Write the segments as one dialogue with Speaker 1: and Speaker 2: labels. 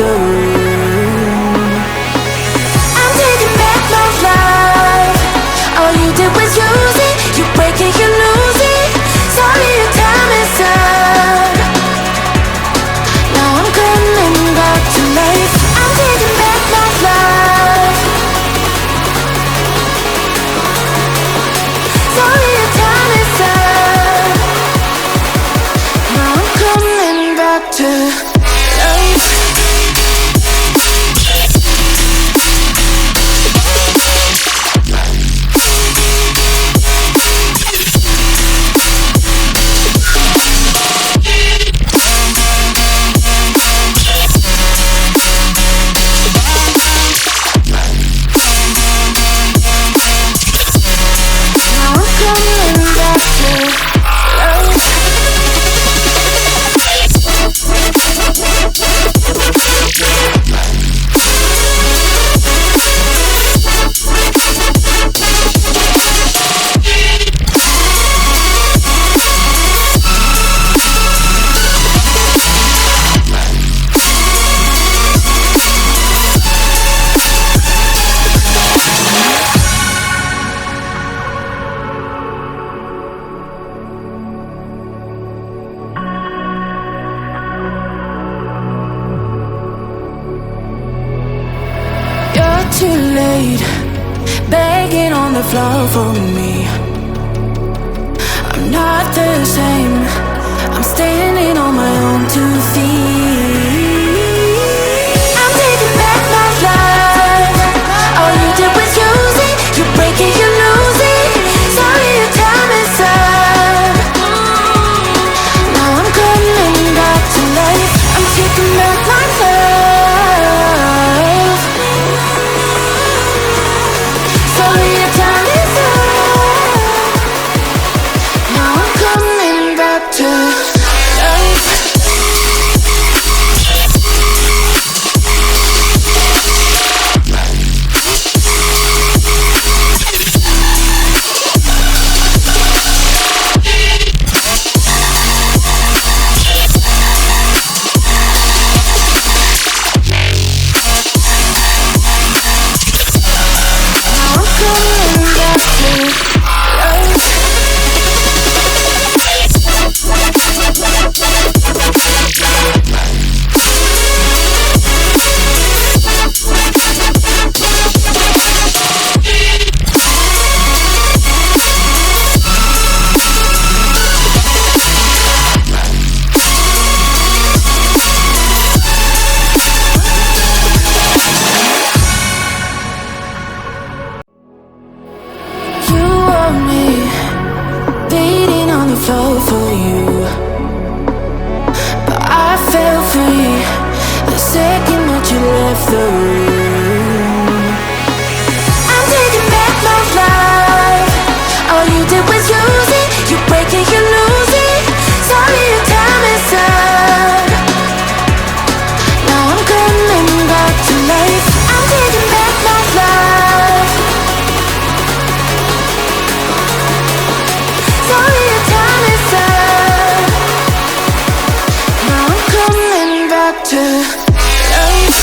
Speaker 1: the room. I'm taking back my life. All you did was use it. You break it, you lose it. Sorry, your time is up. Now I'm coming back to life. I'm taking back my life. Sorry, your time is up. Now I'm coming back to life. Too late, begging on the floor for me. I'm not the same. I'm standing on my own 2 feet. I'm taking back my life. All you did was use it. You break it, you lose it. Sorry, your time is up. Now I'm coming back to life. I'm taking back my life. Sorry, your time is up. Now I'm coming back to life. For you, but I fell free the second that you left the room. I'm taking back my life. All you did was use it. You break it, you lose it. Sorry, your time is up. Now I'm coming back to life. I'm taking back my life. Sorry, your time is up. Now I'm coming back to life.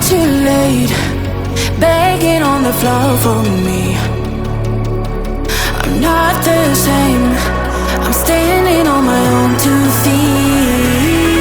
Speaker 1: Too late, begging on the floor for me. I'm not the same. I'm standing on my own 2 feet.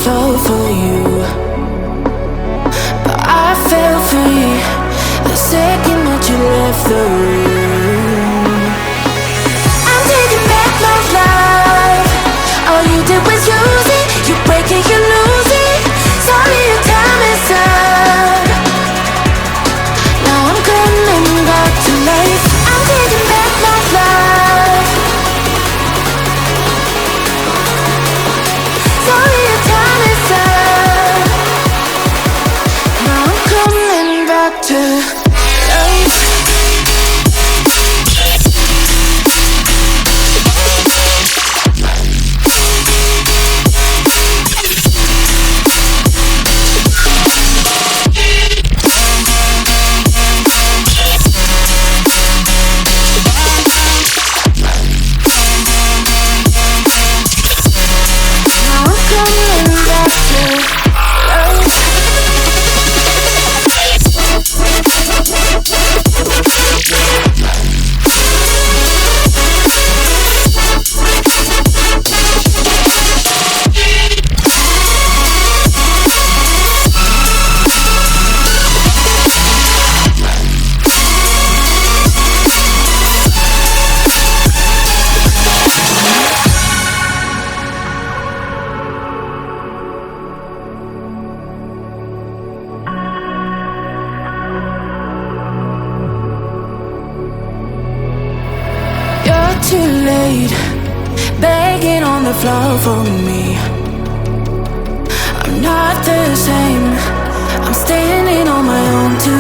Speaker 1: floor for you, but I felt free the second that you left the room. I'm taking back my life. All you did was use it. You break it, you lose it. Sorry, your time is up. Now I'm coming back to life. I'm taking back my life. Sorry, your time is up. Now I'm coming back to life. Too late, begging on the floor for me. I'm not the same. I'm standing on my own too.